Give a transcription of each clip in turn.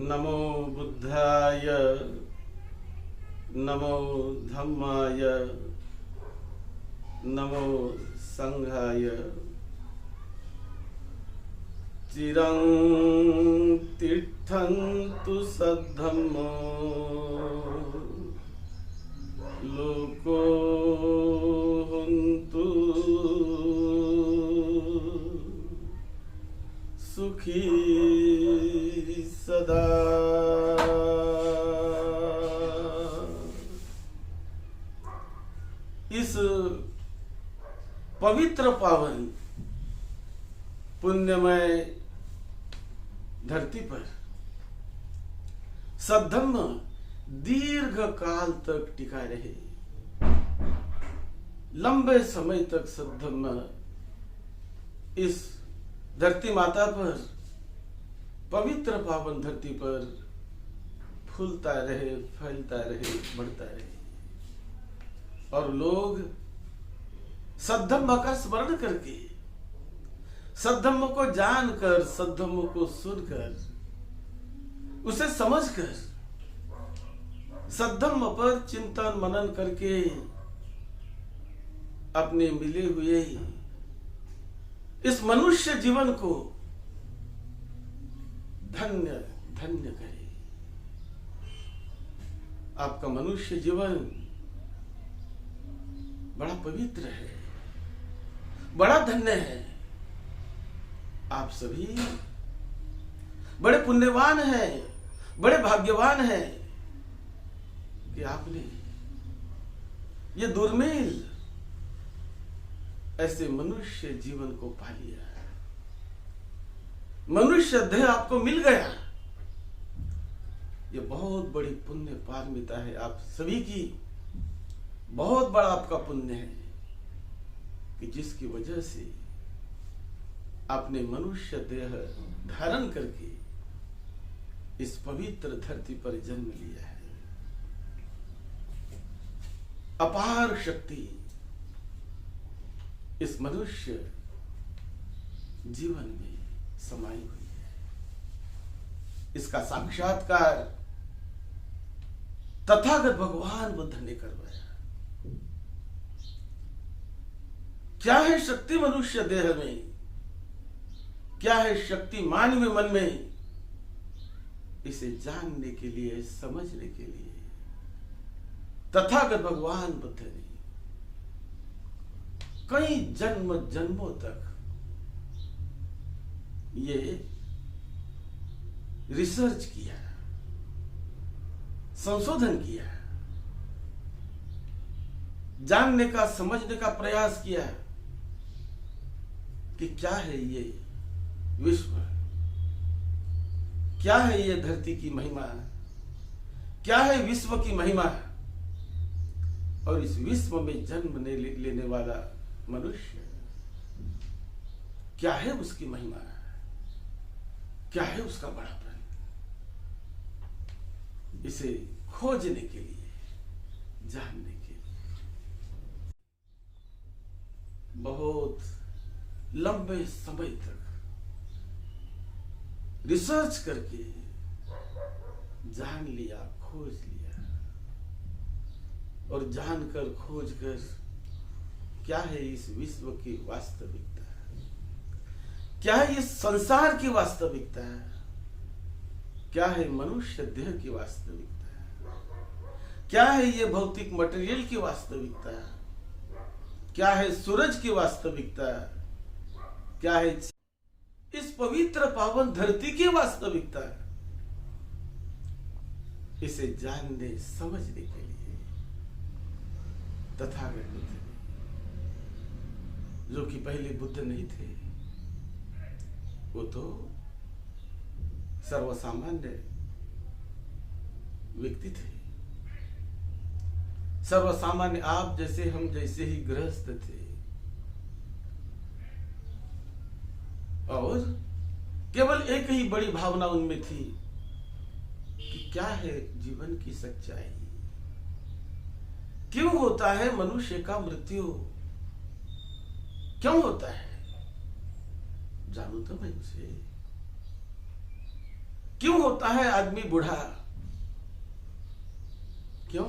नमो बुद्धाय नमो धम्माय नमो संघाय। चिरं तिष्ठन्तु सद्धम्मो लोको हन्तु सुखी सदा। इस पवित्र पावन पुण्यमय धरती पर सद्धम्म दीर्घ काल तक टिका रहे। लंबे समय तक सद्धम्म इस धरती माता पर, पवित्र पावन धरती पर फूलता रहे, फैलता रहे, बढ़ता रहे और लोग सद्धम्म का स्मरण करके, सद्धम्म को जानकर, सद्धम्म को सुनकर, उसे समझकर, सद्धम्म पर चिंतन मनन करके अपने मिले हुए इस मनुष्य जीवन को धन्य धन्य करे। आपका मनुष्य जीवन बड़ा पवित्र है, बड़ा धन्य है। आप सभी बड़े पुण्यवान हैं, बड़े भाग्यवान हैं कि आपने ये दुर्मिल ऐसे मनुष्य जीवन को पा लिया। मनुष्य देह आपको मिल गया। ये बहुत बड़ी पुण्य पारमिता है आप सभी की। बहुत बड़ा आपका पुण्य है कि जिसकी वजह से आपने मनुष्य देह धारण करके इस पवित्र धरती पर जन्म लिया है। अपार शक्ति इस मनुष्य जीवन में समाई हुई है। इसका साक्षात्कार तथागत भगवान बुद्ध ने करवाया। क्या है शक्ति मनुष्य देह में, क्या है शक्ति मानवीय मन में, इसे जानने के लिए, समझने के लिए तथागत भगवान बुद्ध ने कई जन्म जन्मों तक ये रिसर्च किया, संशोधन किया, जानने का, समझने का प्रयास किया कि क्या है ये विश्व, क्या है ये धरती की महिमा, क्या है विश्व की महिमा, और इस विश्व में जन्म लेने वाला मनुष्य क्या है उसकी महिमा, क्या है उसका बड़ापन। इसे खोजने के लिए, जानने के लिए बहुत लंबे समय तक रिसर्च करके जान लिया, खोज लिया, और जानकर खोजकर क्या है इस विश्व की वास्तविकता, क्या है इस संसार की वास्तविकता, क्या है मनुष्य देह की वास्तविकता, क्या है ये भौतिक मटेरियल की वास्तविकता, क्या है सूरज की वास्तविकता, क्या है इस पवित्र पावन धरती की वास्तविकता। इसे जानने समझने के लिए तथागत बुद्ध ने, जो कि पहले बुद्ध नहीं थे, वो तो सर्वसामान्य व्यक्ति थे, सर्वसामान्य आप जैसे हम जैसे ही गृहस्थ थे, और केवल एक ही बड़ी भावना उनमें थी कि क्या है जीवन की सच्चाई, क्यों होता है मनुष्य का मृत्यु, क्यों होता है, जानू तो मैं उसे, क्यों होता है आदमी बूढ़ा? क्यों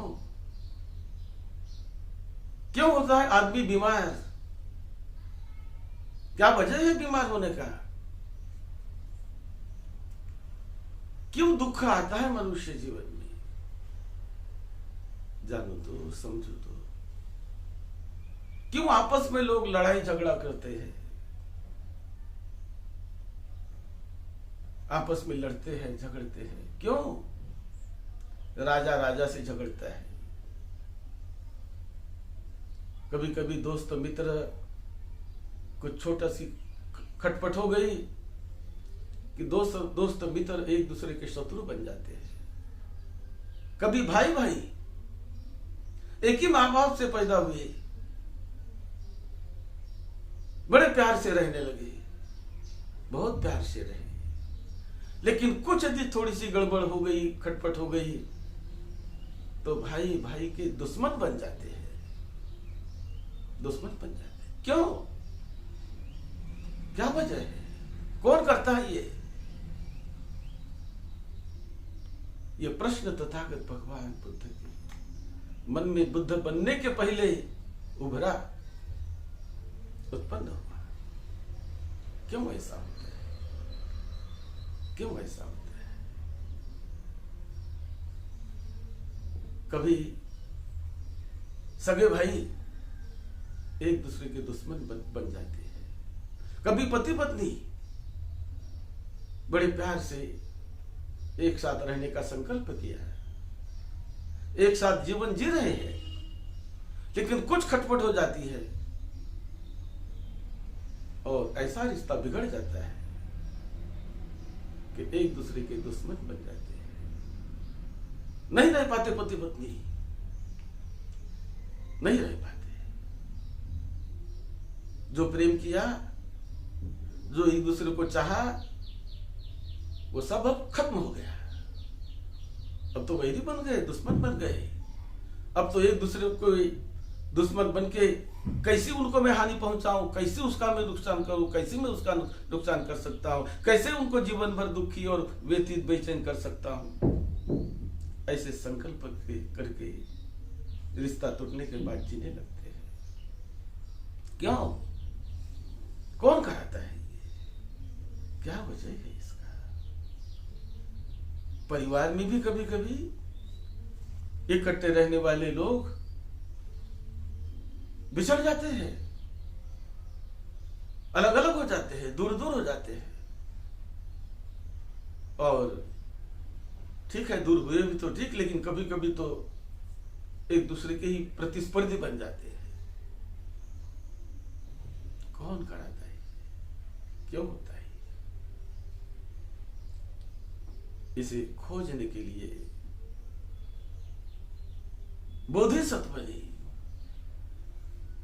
क्यों होता है आदमी बीमार? क्या वजह है बीमार होने का? क्यों दुख आता है मनुष्य जीवन में? जानो तो, समझो तो। क्यों आपस में लोग लड़ाई झगड़ा करते हैं? आपस में लड़ते हैं, झगड़ते हैं, क्यों? राजा राजा से झगड़ता है। कभी कभी दोस्त मित्र कुछ छोटा सी खटपट हो गई कि दोस्त मित्र एक दूसरे के शत्रु बन जाते हैं। कभी भाई भाई एक ही मां बाप से पैदा हुए, बड़े प्यार से रहने लगे, बहुत प्यार से रहे, लेकिन कुछ यदि थोड़ी सी गड़बड़ हो गई, खटपट हो गई, तो भाई भाई के दुश्मन बन जाते हैं। दुश्मन बन जाते हैं। क्यों? क्या वजह है? कौन करता है ये प्रश्न तथागत भगवान बुद्ध के मन में बुद्ध बनने के पहले उभरा, उत्पन्न हुआ। क्यों ऐसा होता है? क्यों ऐसा होता है? कभी सगे भाई एक दूसरे के दुश्मन बन जाते हैं। कभी पति पत्नी बड़े प्यार से एक साथ रहने का संकल्प किया है, एक साथ जीवन जी रहे हैं, लेकिन कुछ खटपट हो जाती है और ऐसा रिश्ता बिगड़ जाता है कि एक दूसरे के दुश्मन बन जाते हैं। नहीं रह पाते पति पत्नी, नहीं रह पाते। जो प्रेम किया, जो एक दूसरे को चाहा, वो सब अब खत्म हो गया। अब तो वैरी बन गए, दुश्मन बन गए। अब तो एक दूसरे को दुश्मन बन के कैसे उनको मैं हानि पहुंचाऊं, कैसे उसका मैं नुकसान करूं, कैसे मैं उसका नुकसान कर सकता हूं, कैसे उनको जीवन भर दुखी और व्यतीत बेचैन कर सकता हूं। ऐसे संकल्प करके रिश्ता टूटने के बाद जीने लगते हैं। क्यों? कौन कराता है? क्या वजह है इसका? परिवार में भी कभी कभी इकट्ठे रहने वाले लोग बिछड़ जाते हैं, अलग अलग हो जाते हैं, दूर दूर हो जाते हैं। और ठीक है, दूर हुए भी तो ठीक, लेकिन कभी कभी तो एक दूसरे के ही प्रतिस्पर्धी बन जाते हैं। कौन कराता है? क्यों होता है? इसे खोजने के लिए बोधिसत्व ने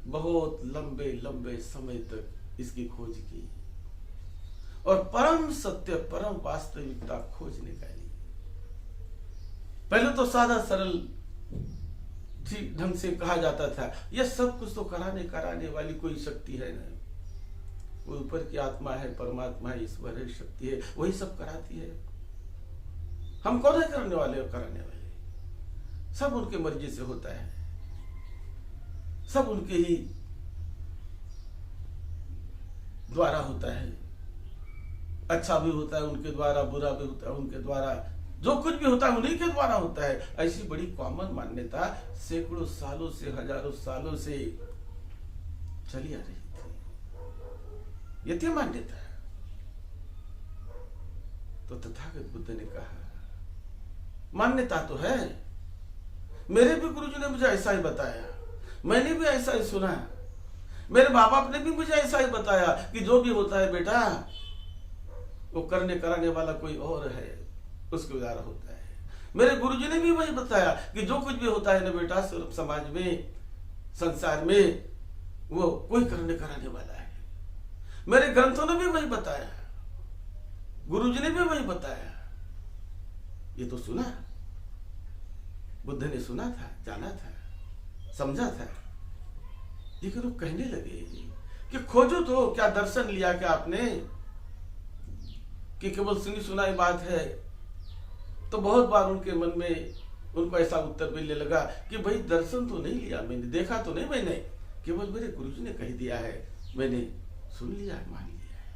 बहुत लंबे लंबे समय तक इसकी खोज की और परम सत्य, परम वास्तविकता खोज निकाली। पहले तो सादा सरल ठीक ढंग से कहा जाता था, यह सब कुछ तो कराने वाली कोई शक्ति है ना, वो ऊपर की आत्मा है, परमात्मा है, ईश्वर है, शक्ति है, वही सब कराती है। हम कौन है करने वाले और कराने वाले? सब उनके मर्जी से होता है, सब उनके ही द्वारा होता है। अच्छा भी होता है उनके द्वारा, बुरा भी होता है उनके द्वारा, जो कुछ भी होता है उन्हीं के द्वारा होता है। ऐसी बड़ी कॉमन मान्यता सैकड़ों सालों से, हजारों सालों से चली आ रही थी। यह मान्यता है। तो तथागत बुद्ध ने कहा, मान्यता तो है, मेरे भी गुरुजी ने मुझे ऐसा ही बताया, मैंने भी ऐसा ही सुना, मेरे माँ बाप ने भी मुझे ऐसा ही बताया कि जो भी होता है बेटा, वो करने कराने वाला कोई और है, उसके द्वारा होता है। मेरे गुरुजी ने भी वही बताया कि जो कुछ भी होता है ना बेटा, समाज में, संसार में, वो कोई करने कराने वाला है। मेरे ग्रंथों ने भी वही बताया, गुरुजी ने भी वही बताया। ये तो सुना, बुद्ध ने सुना था, जाना था, समझा था। लेकिन वो कहने लगे कि खोजो तो, क्या दर्शन लिया क्या आपने कि केवल सुनी सुनाई बात है तो बहुत बार उनके मन में उनको ऐसा उत्तर मिलने लगा कि भाई दर्शन तो नहीं लिया मैंने, देखा तो नहीं मैंने, केवल मेरे गुरुजी ने कह दिया है, मैंने सुन लिया है, मान लिया है।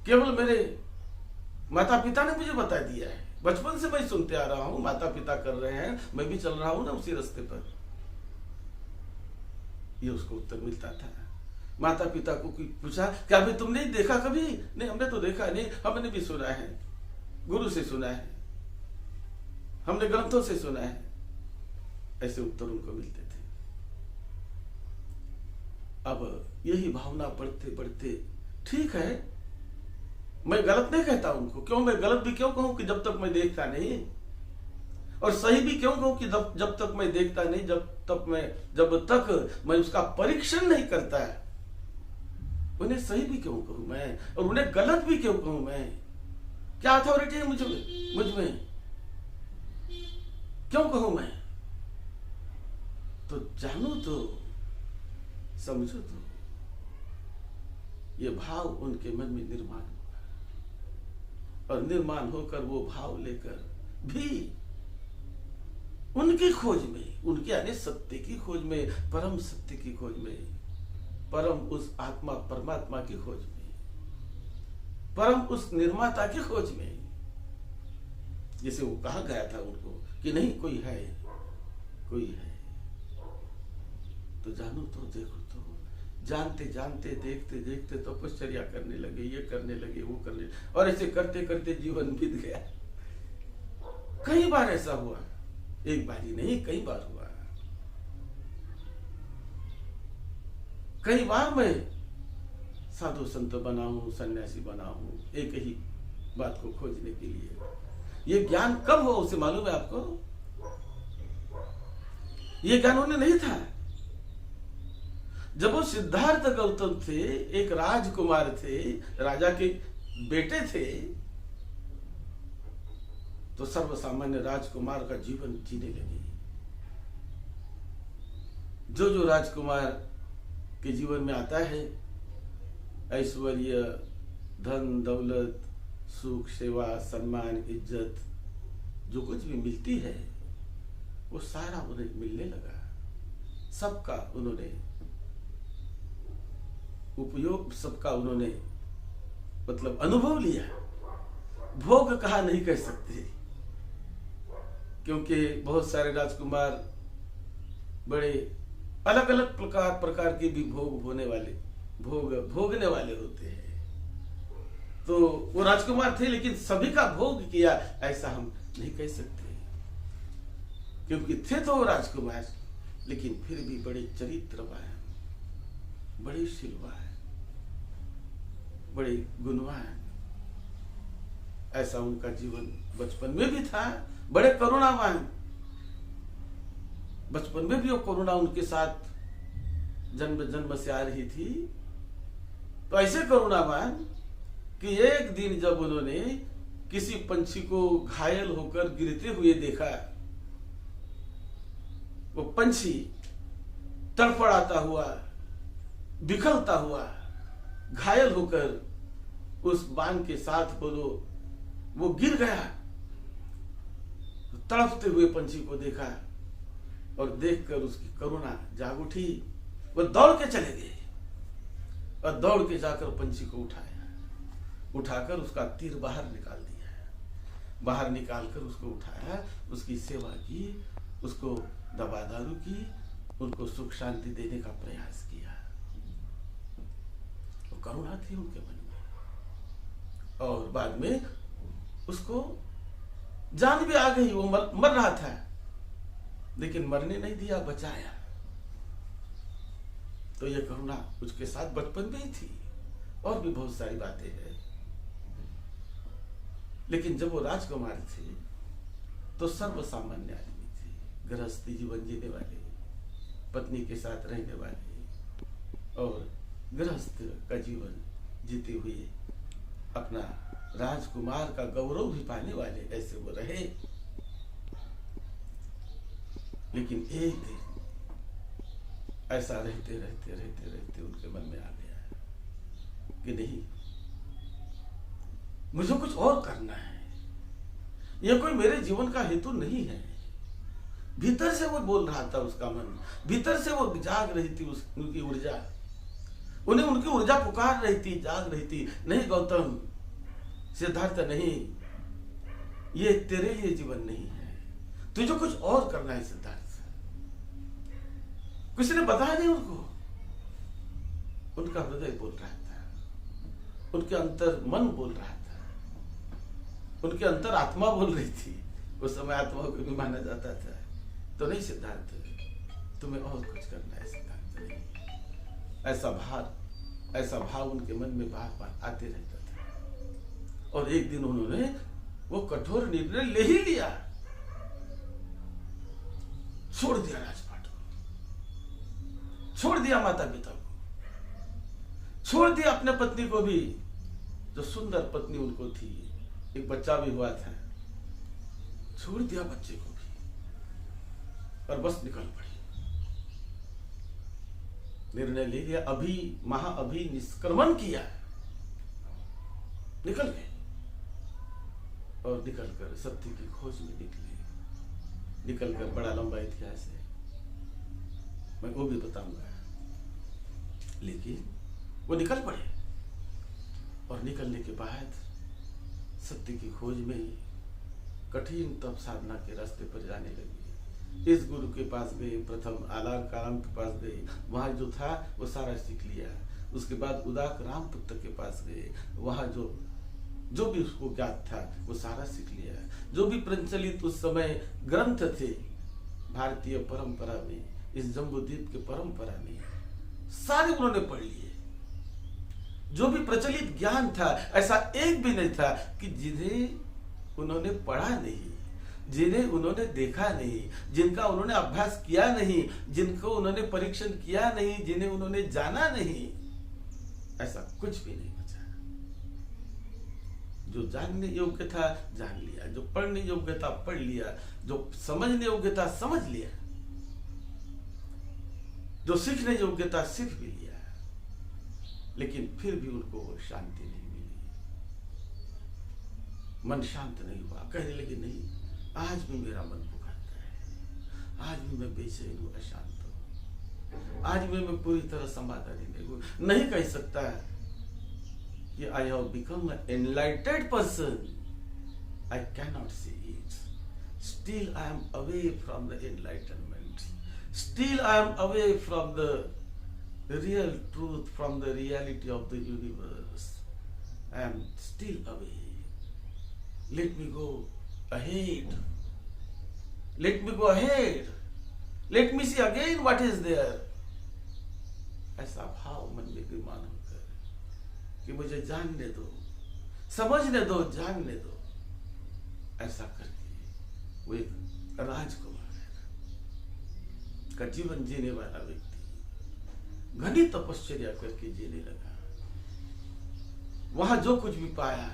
केवल मेरे माता पिता ने मुझे बता दिया है, बचपन से मैं सुनते आ रहा हूं, माता पिता कर रहे हैं, मैं भी चल रहा हूं ना उसी रास्ते पर। ये उसको उत्तर मिलता था। माता पिता को पूछा क्या अभी तुमने देखा कभी? नहीं, हमने तो देखा नहीं, हमने भी सुना है, गुरु से सुना है, हमने ग्रंथों से सुना है। ऐसे उत्तर उनको मिलते थे। अब यही भावना बढ़ते बढ़ते, ठीक है मैं गलत नहीं कहता उनको, क्यों मैं गलत भी क्यों कहूं कि जब तक मैं देखता नहीं, और सही भी क्यों कहूं कि जब तक मैं देखता नहीं, जब तक मैं उसका परीक्षण नहीं करता, उन्हें सही भी क्यों कहूं मैं, और उन्हें गलत भी क्यों कहूं मैं? क्या अथॉरिटी है मुझ में? क्यों कहूं मैं? तो जानो तो समझो तो, ये भाव उनके मन में निर्माण हुआ, और निर्माण होकर वो भाव लेकर भी उनकी खोज में, उनके यानी सत्य की खोज में, परम सत्य की खोज में, परम उस आत्मा परमात्मा की खोज में, परम उस निर्माता की खोज में, जैसे वो कहा गया था उनको कि नहीं कोई है, कोई है। तो जानो तो, देखो तो, जानते जानते, देखते देखते तपश्चर्या करने लगे, ये करने लगे, वो करने, और ऐसे करते करते जीवन बीत गया। कई बार ऐसा हुआ, एक बार ही नहीं, कई बार हुआ। कई बार मैं साधु संत बना हूं, सन्यासी बना हूं, एक ही बात को खोजने के लिए। ये ज्ञान कब हो उसे मालूम है आपको? ये ज्ञान उन्हें नहीं था। जब वो सिद्धार्थ गौतम थे, एक राजकुमार थे, राजा के बेटे थे, तो सर्वसामान्य राजकुमार का जीवन जीने लगे। जो राजकुमार के जीवन में आता है, ऐश्वर्य, धन दौलत, सुख, सेवा, सम्मान, इज्जत, जो कुछ भी मिलती है वो सारा उन्हें मिलने लगा। सबका उन्होंने उपयोग, सबका उन्होंने मतलब अनुभव लिया। भोग कहा नहीं कह सकते, क्योंकि बहुत सारे राजकुमार बड़े अलग अलग प्रकार के भी भोगने वाले होते हैं। तो वो राजकुमार थे, लेकिन सभी का भोग किया ऐसा हम नहीं कह सकते, क्योंकि थे तो वो राजकुमार, लेकिन फिर भी बड़े चरित्रवान, बड़े शीलवान, बड़े गुणवान। ऐसा उनका जीवन बचपन में भी था। बड़े करुणावान, बचपन में भी वो करुणा उनके साथ जन्म जन्म से आ रही थी। तो ऐसे करुणावान कि एक दिन जब उन्होंने किसी पंछी को घायल होकर गिरते हुए देखा, वो पंछी तड़फड़ाता हुआ, बिखरता हुआ, घायल होकर उस बाण के साथ वो गिर गया। तड़पते हुए पंछी को देखा और देखकर उसकी करुणा जाग उठी। वो दौड़ के चले गए और दौड़ के जाकर पंछी को उठाया, उठाकर उसका तीर बाहर निकाल दिया, बाहर निकालकर उसको उठाया, उसकी सेवा की, उसको दवा दारू की, उनको सुख शांति देने का प्रयास किया। वो करुणा थी उनके मन में। और बाद में उसको जान भी आ गई, वो मर रहा था, लेकिन मरने नहीं दिया, बचाया। तो ये करुणा उसके साथ बचपन में ही थी। और भी बहुत सारी बातें हैं। लेकिन जब वो राजकुमार थे तो सर्वसामान्य आदमी थे, गृहस्थी जीवन जीने वाले, पत्नी के साथ रहने वाले, और गृहस्थ का जीवन जीते हुए अपना राजकुमार का गौरव भी पाने वाले, ऐसे वो रहे। लेकिन एक दिन ऐसा रहते रहते रहते रहते उनके मन में आ गया कि नहीं, मुझे कुछ और करना है, ये कोई मेरे जीवन का हेतु नहीं है। भीतर से वो बोल रहा था, उसका मन भीतर से वो जाग रही थी, उनकी ऊर्जा, उन्हें उनकी ऊर्जा पुकार रही थी, जाग रही थी, नहीं गौतम, सिद्धार्थ नहीं, ये तेरे लिए जीवन नहीं है, तुझे कुछ और करना है सिद्धार्थ। किसी ने बताया नहीं उनको, उनका हृदय बोल रहा था, उनके अंतर मन बोल रहा था, उनके अंतर आत्मा बोल रही थी। उस समय आत्मा को भी माना जाता था। तो नहीं सिद्धार्थ, तुम्हें और कुछ करना है सिद्धार्थ, नहीं। ऐसा भाव उनके मन में बार बार आते रहता था। और एक दिन उन्होंने वो कठोर निर्णय ले ही लिया, छोड़ दिया राजपाट को, छोड़ दिया माता पिता को, छोड़ दिया अपने पत्नी को भी, जो सुंदर पत्नी उनको थी, एक बच्चा भी हुआ था, छोड़ दिया बच्चे को भी और बस निकल पड़ी। निर्णय ले लिया, अभी निष्क्रमण किया, निकल गए और निकलकर सत्य की खोज में निकले। निकलकर बड़ा लंबा इतिहास है, मैं वो भी बताऊंगा, लेकिन वो निकल पड़े और निकलने के बाद सत्य की खोज में कठिन तप साधना के रास्ते पर जाने लगे। इस गुरु के पास गए, प्रथम आलार काराम के पास गए, वहां जो था वो सारा सीख लिया। उसके बाद उदाक राम पुत्र के पास गए, वहां जो भी उसको ज्ञात था वो सारा सीख लिया। जो भी प्रचलित उस समय ग्रंथ थे भारतीय परंपरा में, इस जम्बूद्वीप के परंपरा में, सारे उन्होंने पढ़ लिए। जो भी प्रचलित ज्ञान था, ऐसा एक भी नहीं था कि जिन्हें उन्होंने पढ़ा नहीं, जिन्हें उन्होंने देखा नहीं, जिनका उन्होंने अभ्यास किया नहीं, जिनको उन्होंने परीक्षण किया नहीं, जिन्हें उन्होंने जाना नहीं, ऐसा कुछ भी नहीं बचा। जो जानने योग्य था जान लिया, जो पढ़ने योग्य था पढ़ लिया, जो समझने योग्य था समझ लिया, जो सीखने योग्य था सीख भी लिया। लेकिन फिर भी उनको शांति नहीं मिली, मन शांत नहीं हुआ। कहने लगे नहीं, आज भी मेरा मन पुकारता है, आज भी मैं बेचैन हूं, अशांत हूं, आज भी मैं पूरी तरह समाधानी नहीं हूं। नहीं कह सकता कि I have become an एनलाइटेड person, I can not see it, still I am away from the enlightenment, still I am away from the real truth, from the reality of the universe. I am still away. Let me go ahead. Let me go ahead. Let me see again what is there. ऐसा भाव मन में विमान होकर कि मुझे जानने दो, समझने दो, जानने दो। ऐसा करके वो एक राजकुमार का जीवन जीने वाला व्यक्ति घनी तपश्चर्या करके जीने लगा। वहां जो कुछ भी पाया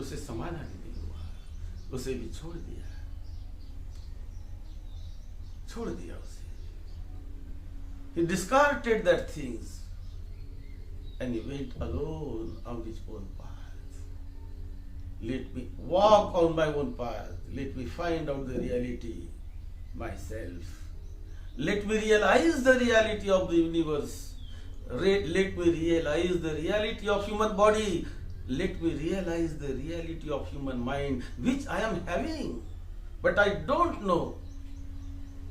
उसे समाधान नहीं हुआ, उसे भी छोड़ दिया उसे। He discarded that things and he went alone on his own path. Let me walk on my own path. Let me find out the reality myself. Let me realize the reality of the universe. Let me realize the reality of human body. Let me realize the reality of human mind, which I am having. But I don't know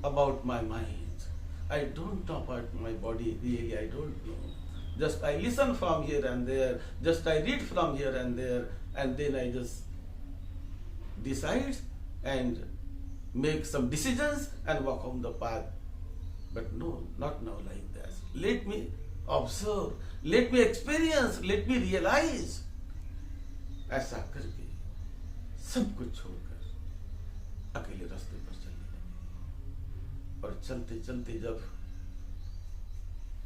about my mind. I don't know about my body. Really, I don't know. Just I listen from here and there. Just I read from here and there. And then I just decide and make some decisions and walk on the path. But no, not now like that. Let me observe, let me experience, let me realize. ऐसा करके सब कुछ छोड़कर अकेले रास्ते पर चलने लगे। और चलते चलते जब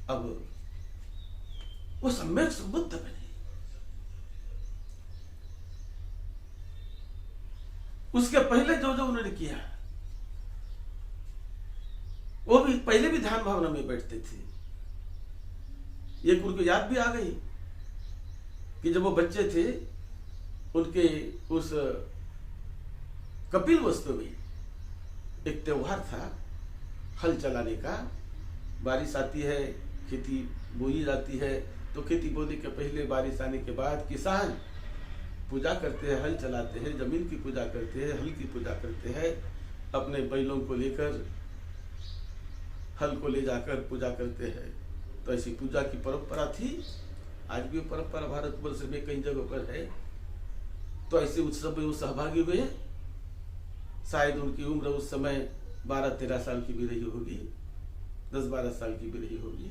अब वो सम्यक सुबुद्ध बने, उसके पहले जो जो उन्होंने किया, वो भी पहले भी ध्यान भावना में बैठते थे। एक उनको याद भी आ गई कि जब वो बच्चे थे, उनके उस कपिल वस्तु में एक त्योहार था हल चलाने का। बारिश आती है, खेती बोई जाती है, तो खेती बोने के पहले बारिश आने के बाद किसान पूजा करते हैं, हल चलाते हैं, जमीन की पूजा करते हैं, हल की पूजा करते हैं, अपने बैलों को लेकर हल को ले जाकर पूजा करते हैं। तो ऐसी पूजा की परंपरा थी, आज भी परंपरा भारतवर्ष में कई जगहों पर है। तो ऐसे उत्सव में वो सहभागी हुए। शायद उनकी उम्र उस समय 12-13 साल की भी रही होगी, 10-12 साल की भी रही होगी,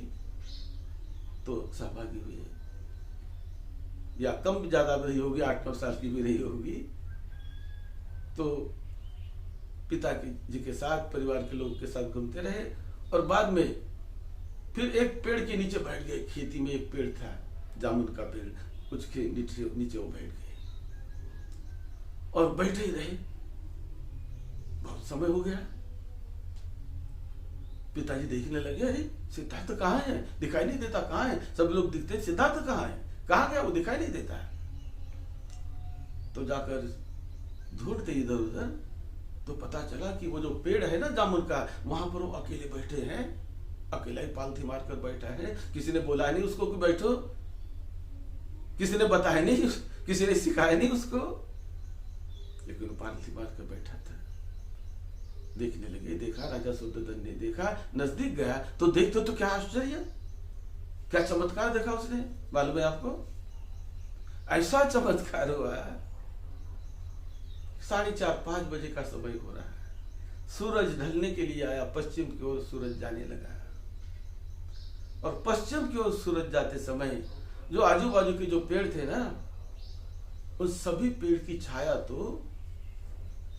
तो सहभागी हुए, या कम ज्यादा भी रही होगी, 8-9 साल की भी रही होगी। तो पिता जी के साथ, परिवार के लोगों के साथ घूमते रहे और बाद में फिर एक पेड़ के नीचे बैठ गए। खेती में एक पेड़ था, जामुन का पेड़, उसके नीचे वो बैठ गए और बैठे ही रहे। बहुत समय हो गया, पिताजी देखने लगे, अरे सिद्धार्थ कहाँ है, दिखाई नहीं देता, कहाँ है? सब लोग दिखते, सिद्धार्थ कहाँ है, कहाँ गया, वो दिखाई नहीं देता। तो जाकर ढूंढते इधर उधर, तो पता चला कि वो जो पेड़ है ना जामुन का, वहां पर वो अकेले बैठे हैं, अकेला ही पालथी मारकर बैठा है। किसी ने बोला नहीं उसको कि बैठो, किसी ने बताया नहीं, किसी ने सिखाया नहीं उसको, लेकिन वो पालथी मारकर बैठा था। देखने लगे, देखा, राजा शुद्धोधन ने देखा, नजदीक गया तो देखते तो क्या आश्चर्य, क्या चमत्कार देखा उसने, मालूम है आपको? ऐसा चमत्कार हुआ, 4:30-5 बजे का समय हो रहा है, सूरज ढलने के लिए आया, पश्चिम की ओर सूरज जाने लगा। और पश्चिम की ओर सूरज जाते समय जो आजू बाजू के जो पेड़ थे ना, उस सभी पेड़ की छाया तो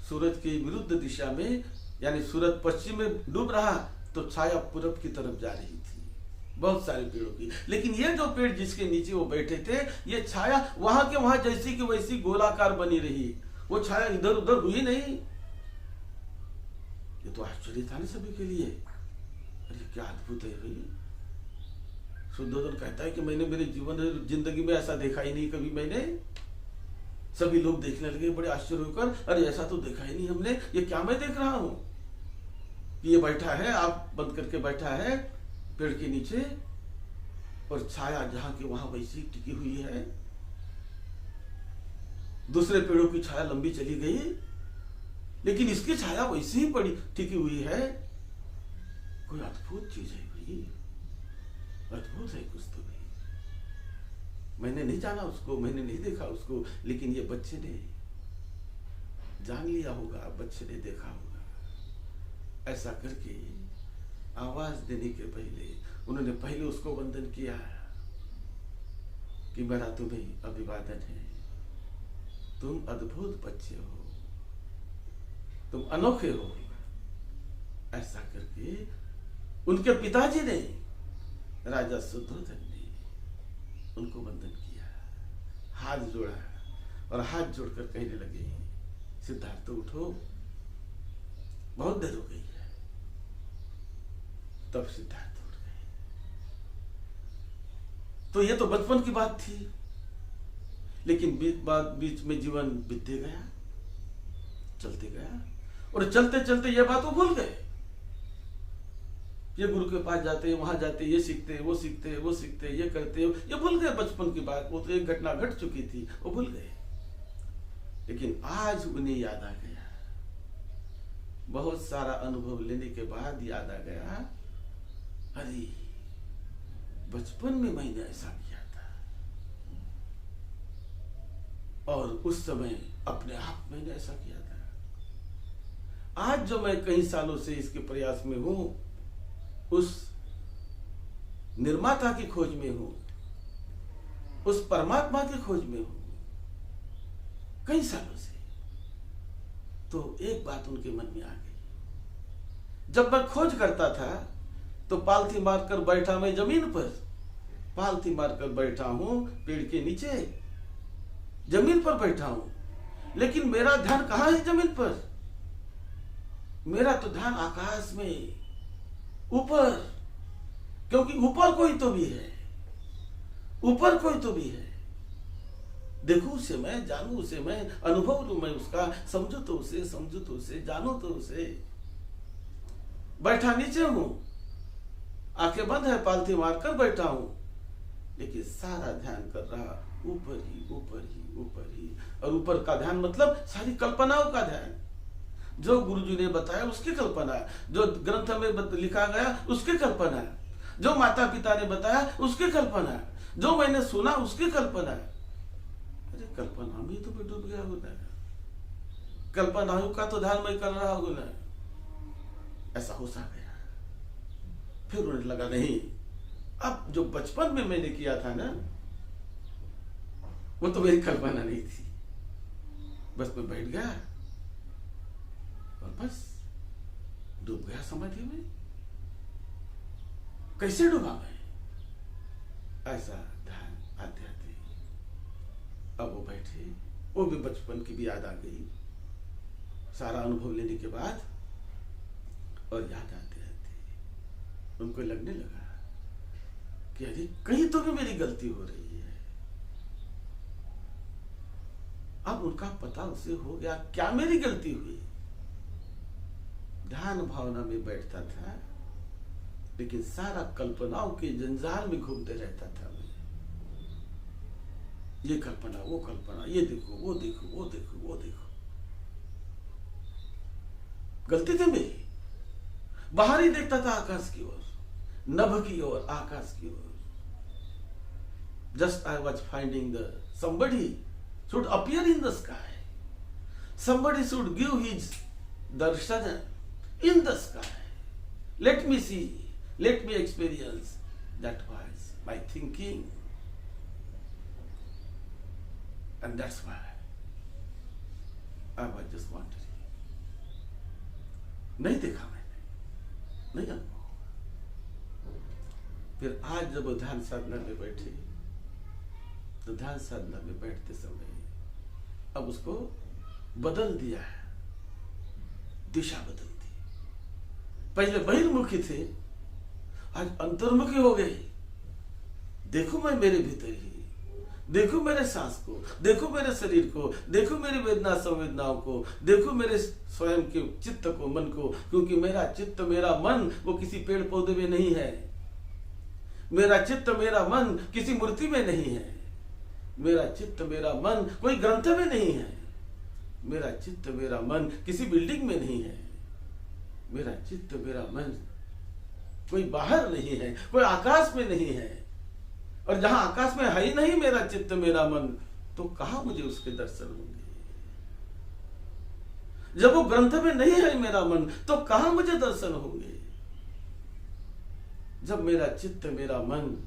सूरज की विरुद्ध दिशा में, यानी सूरज पश्चिम में डूब रहा तो छाया पूरब की तरफ जा रही थी, बहुत सारे पेड़ों की। लेकिन ये जो पेड़ जिसके नीचे वो बैठे थे, ये छाया वहां के वहां जैसी की वैसी गोलाकार बनी रही, वो छाया इधर उधर हुई नहीं। ये तो आश्चर्य था ना सभी के लिए, अरे क्या अद्भुत है भाई। शुद्धोधन कहता है कि मैंने मेरे जीवन जिंदगी में ऐसा देखा ही नहीं कभी मैंने। सभी लोग देखने लगे बड़े आश्चर्य होकर, अरे ऐसा तो देखा ही नहीं हमने, ये क्या मैं देख रहा हूं कि ये बैठा है, आप बंद करके बैठा है पेड़ के नीचे, और छाया जहां की वहां वैसी टिकी हुई है। दूसरे पेड़ों की छाया लंबी चली गई, लेकिन इसकी छाया वैसी ही पड़ी टिकी हुई है। कोई अद्भुत चीज है भाई, अद्भुत है कुछ तो भी। मैंने नहीं जाना उसको, मैंने नहीं देखा उसको, लेकिन ये बच्चे ने जान लिया होगा, बच्चे ने देखा होगा। ऐसा करके आवाज देने के पहले उन्होंने पहले उसको वंदन किया कि मेरा तुम्हें अभिवादन है, तुम अद्भुत बच्चे हो, तुम अनोखे हो। ऐसा करके उनके पिताजी ने, राजा शुद्धोधन ने उनको वंदन किया, हाथ जोड़ा और हाथ जोड़कर कहने लगे, सिद्धार्थ उठो, बहुत देर हो गई है। तब सिद्धार्थ उठ गए। तो ये तो बचपन की बात थी, लेकिन बीच में जीवन बीतते गया, चलते गया, और चलते चलते ये बात वो भूल गए। ये गुरु के पास जाते, वहां जाते, ये सीखते, वो सीखते, वो सीखते, ये करते, ये भूल गए बचपन की बात। वो तो एक घटना घट चुकी थी, वो भूल गए। लेकिन आज उन्हें याद आ गया, बहुत सारा अनुभव लेने के बाद याद आ गया, अरे बचपन में मैंने ऐसा किया था, और उस समय अपने आप मैंने ऐसा किया था। आज जो मैं कई सालों से इसके प्रयास में हूं, उस निर्माता की खोज में हूं, उस परमात्मा की खोज में हूं कई सालों से। तो एक बात उनके मन में आ गई, जब मैं खोज करता था तो पालथी मारकर बैठा मैं जमीन पर, पालथी मारकर बैठा हूं पेड़ के नीचे, जमीन पर बैठा हूं, लेकिन मेरा ध्यान कहां है जमीन पर? मेरा तो ध्यान आकाश में, ऊपर, क्योंकि ऊपर कोई तो भी है, ऊपर कोई तो भी है। देखूं उसे मैं, जानूं उसे मैं, अनुभव लूं मैं उसका, समझो तो उसे, जानो तो उसे। बैठा नीचे हूं, आंखें बंद है, पालथी मारकर बैठा हूं, लेकिन सारा ध्यान कर रहा ऊपर ही ऊपर ही ऊपर ही। और ऊपर का ध्यान मतलब सारी कल्पनाओं का ध्यान। जो गुरुजी ने बताया उसकी कल्पना, जो ग्रंथ में लिखा गया उसकी कल्पना, जो माता पिता ने बताया उसकी कल्पना, जो मैंने सुना उसकी कल्पना। अरे कल्पना में तो मैं डूब गया हूं ना, कल्पनाओं का तो ध्यान मैं कर रहा हूं ना। ऐसा हो सा गया। फिर उन्हें लगा नहीं, अब जो बचपन में मैंने किया था ना, वो तो मेरी कल्पना नहीं थी। बस मैं बैठ गया और बस डूब गया समाधि में। कैसे डूबा मैं? ऐसा ध्यान आते आते अब वो बैठे, वो भी बचपन की भी याद आ गई, सारा अनुभव लेने के बाद। और याद आते आते उनको लगने लगा कि अरे कहीं तो भी मेरी गलती हो रही है। अब उनका पता उसे हो गया क्या मेरी गलती हुई। ध्यान भावना में बैठता था, लेकिन सारा कल्पनाओं के जंजाल में घूमते रहता था मैं। ये कल्पना, वो कल्पना, ये देखो, वो देखो, वो देखो, वो देखो। गलती थी मेरी। बाहर ही देखता था आकाश की ओर, नभ की ओर, आकाश की ओर। Just I was finding somebody should appear in the sky. Somebody should give his darshan in the sky. Let me see, let me experience. That was my thinking. And that's why I was just wondering. नहीं देखा मैंने, नहीं अनुभव। फिर आज जब ध्यान साधना में बैठे, तो ध्यान साधना में बैठते समय अब उसको बदल दिया है, दिशा बदल दी। पहले बहिर्मुखी थे, आज अंतर्मुखी हो गए। देखो मैं मेरे भीतर ही, देखो मेरे सांस को, देखो मेरे शरीर को, देखो मेरी वेदना संवेदनाओं को, देखो मेरे स्वयं के चित्त को, मन को। क्योंकि मेरा चित्त मेरा मन वो किसी पेड़ पौधे में नहीं है, मेरा चित्त मेरा मन किसी मूर्ति में नहीं है, मेरा चित्त मेरा मन कोई ग्रंथ में नहीं है, मेरा चित्त मेरा मन किसी बिल्डिंग में नहीं है, मेरा चित्त मेरा मन कोई बाहर नहीं है, कोई आकाश में नहीं है। और जहां आकाश में है ही नहीं मेरा चित्त मेरा मन, तो कहां मुझे उसके दर्शन होंगे? जब वो ग्रंथ में नहीं है मेरा मन, तो कहां मुझे दर्शन होंगे? जब मेरा चित्त मेरा मन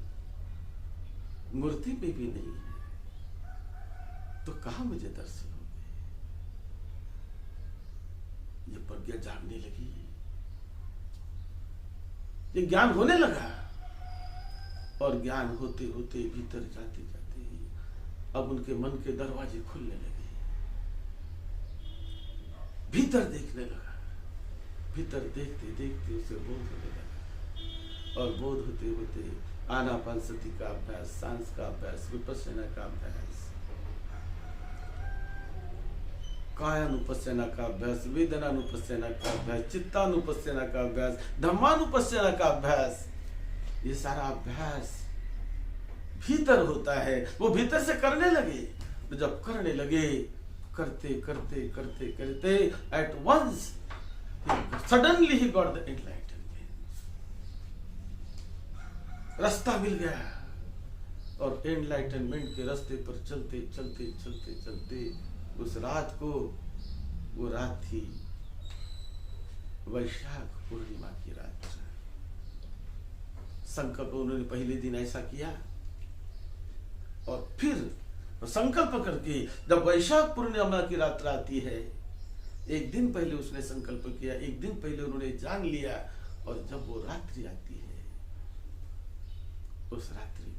मूर्ति में भी नहीं है, तो कहां मुझे दर्शन होंगे? ये प्रज्ञा जागने लगी, ये ज्ञान होने लगा। और ज्ञान होते होते भीतर जाते जाते अब उनके मन के दरवाजे खुलने लगे, भीतर देखने लगा। भीतर देखते देखते उसे बोध होने लगा। और बोध होते होते आनापानसति का अभ्यास, सांस का अभ्यास, विपश्यना का अभ्यास, कायानुपस्यना का अभ्यास, वेदनानुपस्यना का अभ्यास, चित्तानुपस्यना का अभ्यास, धम्मानुपस्यना का अभ्यास, ये सारा अभ्यास भीतर होता है। वो भीतर से करने लगे। तो जब करने लगे, करते करते करते करते एट वंस सडनली ही गॉट द एनलाइटनमेंट। रास्ता मिल गया। और एनलाइटनमेंट के रास्ते पर चलते चलते चलते चलते उस रात को, वो रात थी वैशाख पूर्णिमा की रात। संकल्प उन्होंने पहले दिन ऐसा किया, और फिर संकल्प करके जब वैशाख पूर्णिमा की रात आती है, एक दिन पहले उसने संकल्प किया, एक दिन पहले उन्होंने जान लिया। और जब वो रात्रि आती है, उस रात्रि में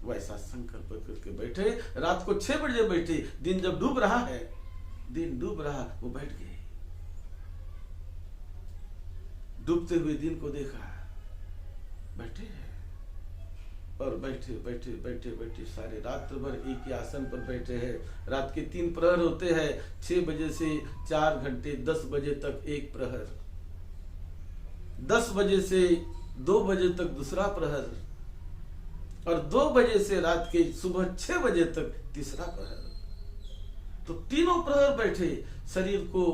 वैसा संकल्प करके बैठे। रात को 6 बजे बैठे, दिन जब डूब रहा है, दिन डूब रहा, वो बैठ गए। डूबते हुए दिन को देखा, बैठे हैं। और बैठे बैठे बैठे बैठे सारे रात्र भर एक ही आसन पर बैठे हैं। रात के 3 प्रहर होते हैं, 6 बजे से 4 घंटे, 10 बजे तक एक प्रहर, 10 बजे से 2 बजे तक दूसरा प्रहर, और 2 बजे से रात के सुबह 6 बजे तक तीसरा प्रहर। तो तीनों प्रहर बैठे, शरीर को,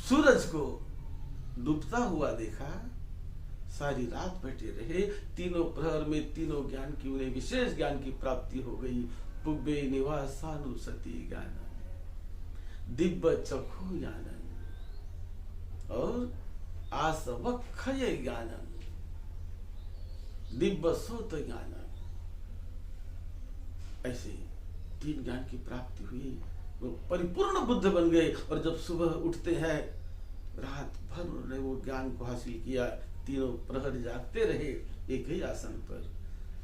सूरज को डूबता हुआ देखा, सारी रात बैठे रहे। तीनों प्रहर में तीनों ज्ञान की, उन्हें विशेष ज्ञान की प्राप्ति हो गई। पुब्बे निवासानुसति ज्ञानम, दिव्य चक्षु ज्ञानम, और आसवक्षय ज्ञानम, दिव्य सोत ज्ञानम। ऐसे 3 ज्ञान की प्राप्ति हुई, वो परिपूर्ण बुद्ध बन गए। और जब सुबह उठते हैं, रात भर उन्होंने वो ज्ञान को हासिल किया। तीनों प्रहर जागते रहे एक ही आसन पर,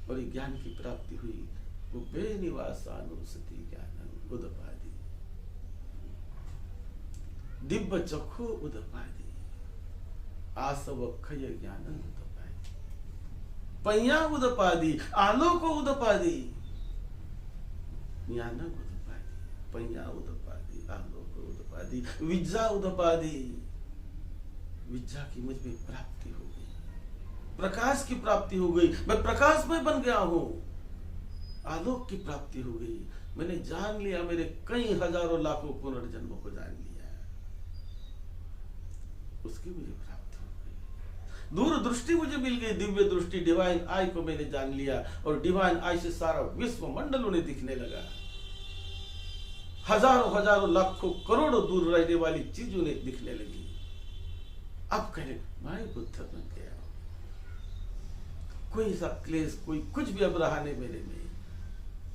और ज्ञान की प्राप्ति हुई। वो बेनिवासानुसति ज्ञानम उदपादि, दिव्य चक्षु उदपादि, आसवक्षय ज्ञानम उदपादि, पय्या उदपादि, आलोक उदपादि, ज्ञानम उदपादि, पय्या उदपादि, आलोक उदपादि, विद्या उदपादि। विद्या की मुझ में प्राप्ति हो गई, प्रकाश की प्राप्ति हो गई, मैं प्रकाश में बन गया हूं। आलोक की प्राप्ति हो गई, मैंने जान लिया, मेरे कई हजारों लाखों पुनर्जन्मों को जान लिया, उसकी मुझे प्राप्ति हो गई। दूर दृष्टि मुझे मिल गई, दिव्य दृष्टि, डिवाइन आई को मैंने जान लिया, और डिवाइन आई से सारा विश्व मंडल उन्हें दिखने लगा। हजारों हजारों लाखों करोड़ों दूर रहने वाली चीज उन्हें दिखने लगी। अब कहने मैं बुद्ध बन गया, कोई सा क्लेश, कोई कुछ भी अब रहा नहीं मेरे में।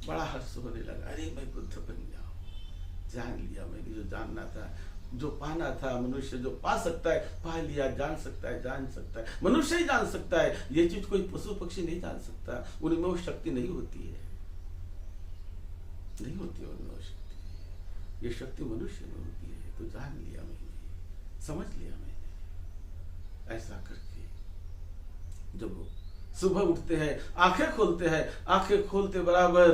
बड़ा हर्ष होने लगा, अरे मैं बुद्ध बन गया, जान लिया मैंने जो जानना था, जो पाना था। मनुष्य जो पा सकता है पा लिया, जान सकता है जान सकता है, मनुष्य ही जान सकता है। ये चीज कोई पशु पक्षी नहीं जान सकता, उनमें वो शक्ति नहीं होती है, नहीं होती उनमें वो शक्ति। ये शक्ति मनुष्य में होती है। तो जान लिया मैंने, समझ लिया मैंने। ऐसा करके जब वो सुबह उठते हैं, आंखें खोलते हैं, आंखें खोलते बराबर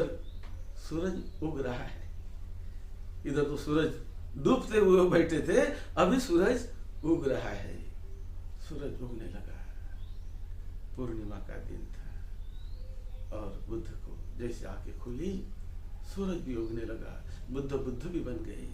सूरज उग रहा है। इधर तो सूरज डूबते हुए बैठे थे, अभी सूरज उग रहा है। सूरज उगने लगा, पूर्णिमा का दिन था, और बुद्ध को जैसे आंखें खुली, सूरज भी उगने लगा, बुद्ध भी बन गए,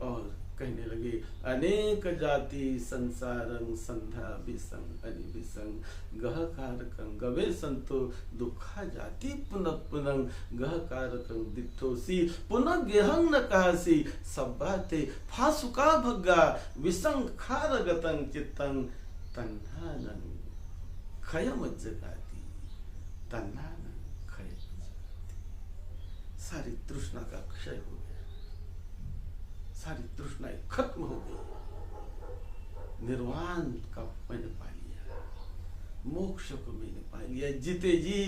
और कहने लगे, अनेक जाति संसारं संधा विसंग अनिविसंग गहकारकं गवे संतो दुखा जाति पुनः पुनः गहकारकं दिठोसी पुनः गेहं न कहसी सब्बाते फासुका भग्गा विसंग खारगतं चित्तं तन्हानं खयम जगाति, तन्हानं खय जगाति। सारी तृष्णा का क्षय हो गया, सारी तृष्णाएं खत्म हो गई। निर्वाण का मैंने पा लिया, मोक्ष को मैंने पा लिया, जीते जी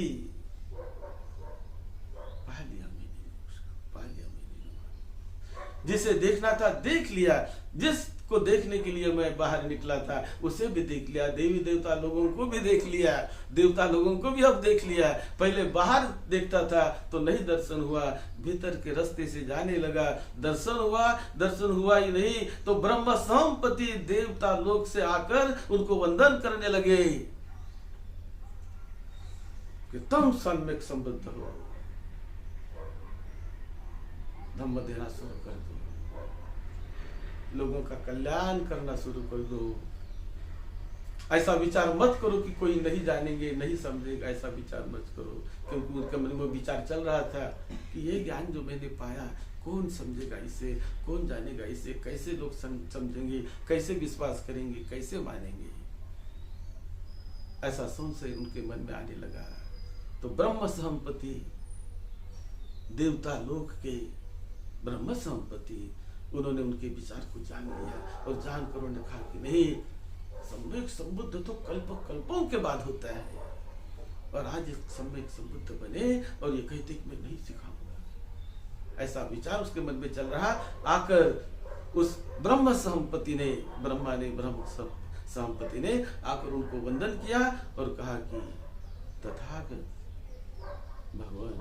पा लिया मैंने, मोक्ष को पा लिया मैंने निर्वाण। जिसे देखना था देख लिया, जिसको देखने के लिए मैं बाहर निकला था उसे भी देख लिया, देवी देवता लोगों को भी देख लिया, देवता लोगों को भी अब देख लिया। पहले बाहर देखता था तो नहीं दर्शन हुआ, भीतर के रास्ते से जाने लगा, दर्शन हुआ ही नहीं तो ब्रह्म संपत्ति देवता लोक से आकर उनको वंदन करने लगे कि तुम सम्यक संबद्ध हो, धम्म देना शुरू कर दो, लोगों का कल्याण करना शुरू कर दो। ऐसा विचार मत करो कि कोई नहीं जानेंगे, नहीं समझेगा, ऐसा विचार मत करो। क्योंकि उनके मन में विचार चल रहा था कि ये ज्ञान जो मैंने पाया, कौन समझेगा इसे, कौन जानेगा इसे, कैसे लोग समझेंगे, कैसे विश्वास करेंगे, कैसे मानेंगे। ऐसा संशय उनके मन में आने लगा। तो ब्रह्म संपत्ति, देवता लोक के ब्रह्म संपत्ति, उन्होंने उनके विचार को जान लिया, और जानकर उन्होंने कहा कि नहीं, सम्यक संबुद्ध तो कल्पों के बाद होता है, और आज एक सम्यक संबुद्ध बने और ये कहते कि मैं नहीं सिखाऊंगा। ऐसा विचार उसके मन में चल रहा। आकर उस ब्रह्म संपत्ति ने, ब्रह्म संपत्ति ने आकर उनको वंदन किया और कहा कि तथागत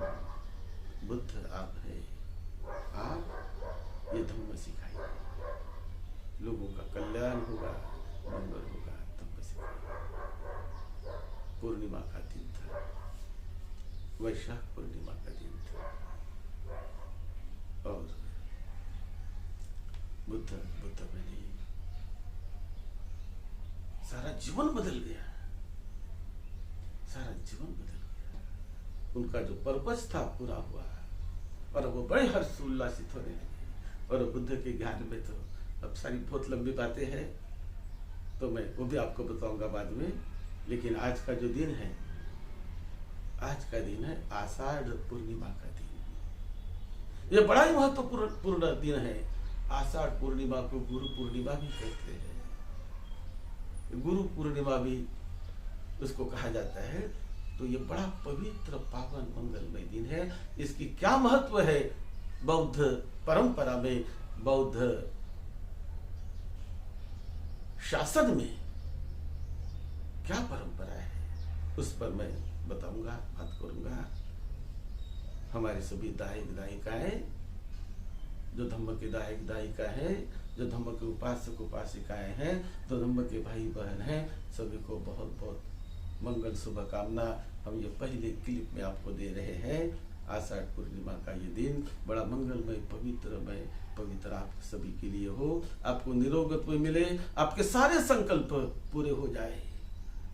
बुद्ध आप है, आप ये धम्म सिखाइए, लोगों का कल्याण होगा, मंगल होगा, धम्म सिखाइए। पूर्णिमा का दिन था, वैशाख पूर्णिमा का दिन था, और बुद्ध मेरी सारा जीवन बदल गया, सारा जीवन बदल गया। उनका जो पर्पस था पूरा हुआ, और वो बड़े हर्षोल्लासित होने लगे। और बुद्ध के ज्ञान में तो अब सारी बहुत लंबी बातें हैं, तो मैं वो भी आपको बताऊंगा बाद में। लेकिन आज का जो दिन है, आज का दिन है आषाढ़ पूर्णिमा का दिन। ये बड़ा ही महत्वपूर्ण दिन है। आषाढ़ पूर्णिमा को गुरु पूर्णिमा भी कहते हैं, गुरु पूर्णिमा भी उसको कहा जाता है। तो ये बड़ा पवित्र पावन मंगलमय दिन है। इसकी क्या महत्व है बौद्ध परंपरा में, बौद्ध शासन में क्या परंपरा है, उस पर मैं बताऊंगा, बात करूंगा। हमारे सभी दायक दायिकाएं, जो धम्म के दायक दायिका है, जो धम्म के उपासक उपासिकाएं हैं, जो धम्म के भाई बहन हैं, सभी को बहुत बहुत मंगल शुभकामना। हम ये पहले क्लिप में आपको दे रहे हैं। आषाढ़ पूर्णिमा का ये दिन बड़ा मंगलमय पवित्र आप सभी के लिए हो। आपको निरोगत्व मिले, आपके सारे संकल्प पूरे हो जाए।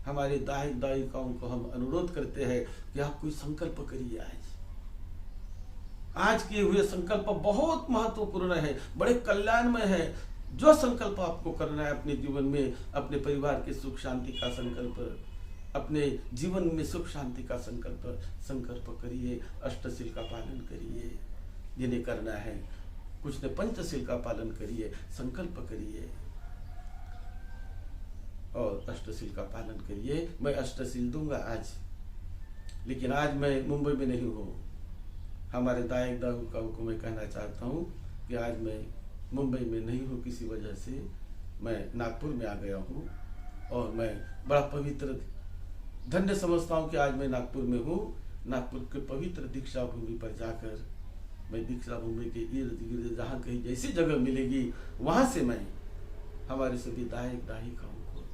हमारे दायक दायिकाओं को हम अनुरोध करते हैं कि आप कोई संकल्प करिए। आज किए हुए संकल्प बहुत महत्वपूर्ण है, बड़े कल्याणमय है। जो संकल्प आपको करना है अपने जीवन में, अपने परिवार के सुख शांति का संकल्प, अपने जीवन में सुख शांति का संकल्प करिए। अष्टशील का पालन करिए, जिन्हें करना है। कुछ ने पंचशील का पालन करिए, संकल्प करिए और अष्टशील का पालन करिए। मैं अष्टशील दूंगा आज, लेकिन आज मैं मुंबई में नहीं हूँ। हमारे दायक दायिकाओं को मैं कहना चाहता हूँ कि आज मैं मुंबई में नहीं हूँ, किसी वजह से मैं नागपुर में आ गया हूँ। और मैं बड़ा पवित्र धन्य समझता हूँ कि आज मैं नागपुर में हूँ। नागपुर के पवित्र दीक्षा भूमि पर जाकर मैं दीक्षा भूमि के इर्द गिर्द जहाँ कहीं जैसी जगह मिलेगी, वहाँ से मैं हमारे सभी दायक दायिकाओं को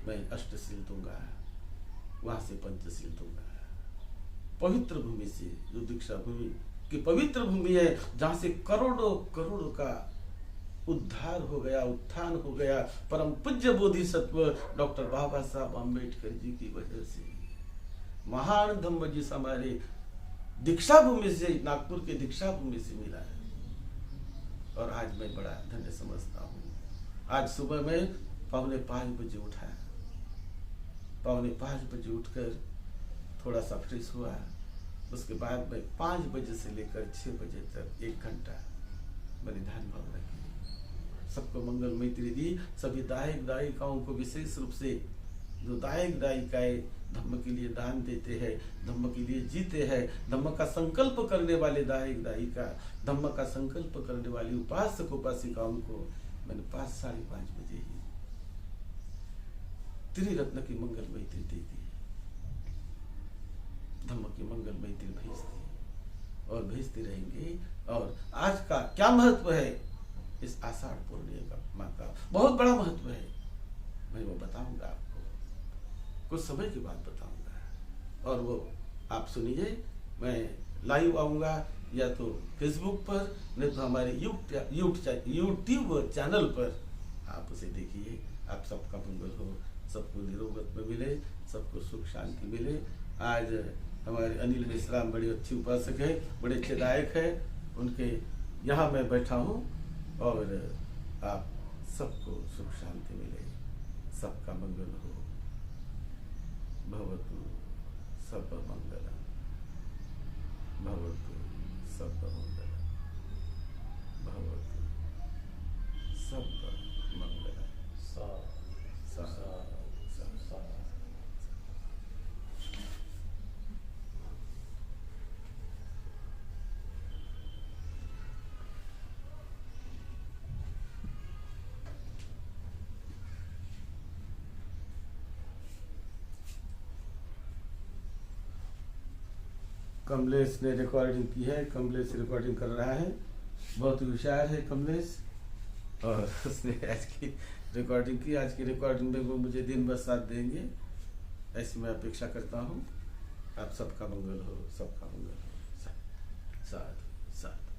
मैं अष्टशील दूंगा, वहाँ से पंचशील दूंगा। पवित्र भूमि से, जो दीक्षा भूमि की पवित्र भूमि है, जहाँ से करोड़ों करोड़ों का उद्धार हो गया, उत्थान हो गया, परम पूज्य बोधिसत्व डॉक्टर बाबा साहब अम्बेडकर जी की वजह से। महान धम्म जिस हमारे दीक्षा भूमि से, नागपुर के दीक्षा भूमि से मिला है। और आज मैं बड़ा धन्य समझता हूँ। आज सुबह में 4:45 बजे उठा, 4:45 बजे उठकर थोड़ा सा फ्रेश हुआ। उसके बाद मैं 5 बजे से लेकर 6 बजे तक 1 घंटा मैंने ध्यान भावना की। सबको मंगल मैत्री दी। सभी दायक दायिकाओं को, विशेष रूप से जो दायक दायिकाएं धम्म के लिए दान देते हैं, धम्म के लिए जीते हैं, धम्म का संकल्प करने वाले दायक दायिका, धम्म का संकल्प करने वाली उपासक उपासिकाओं को मैंने 5, 5:30 बजे ही त्रिरत्न की मंगल मैत्री दे दी, धम्म की मंगल मैत्री भेज दी और भेजते रहेंगे। और आज का क्या महत्व है, इस आषाढ़ पूर्णिमा का बहुत बड़ा महत्व है। मैं वो बताऊंगा आपको, कुछ समय के बाद बताऊंगा। और वो आप सुनिए, मैं लाइव आऊंगा या तो फेसबुक पर, नहीं तो हमारे यूट्यूब चैनल पर आप उसे देखिए। आप सबका मंगल हो, सबको निरोगत्व मिले, सबको सुख शांति मिले। आज हमारे अनिल मिश्रा बड़े अच्छे उपासक है, बड़े अच्छे दायक है, उनके यहाँ मैं बैठा हूँ। और आप सबको सुख शांति मिले, सबका मंगल हो। भवतु सब मंगलम, भवतु सब मंगलम, भवतु सब मंगलम। सा सा सा सा। कमलेश ने रिकॉर्डिंग की है, कमलेश रिकॉर्डिंग कर रहा है, बहुत होशियार है कमलेश। और उसने आज की रिकॉर्डिंग की, आज की रिकॉर्डिंग में वो मुझे दिन भर साथ देंगे, ऐसी मैं अपेक्षा करता हूँ। आप सबका मंगल हो, सबका मंगल हो। साथ साथ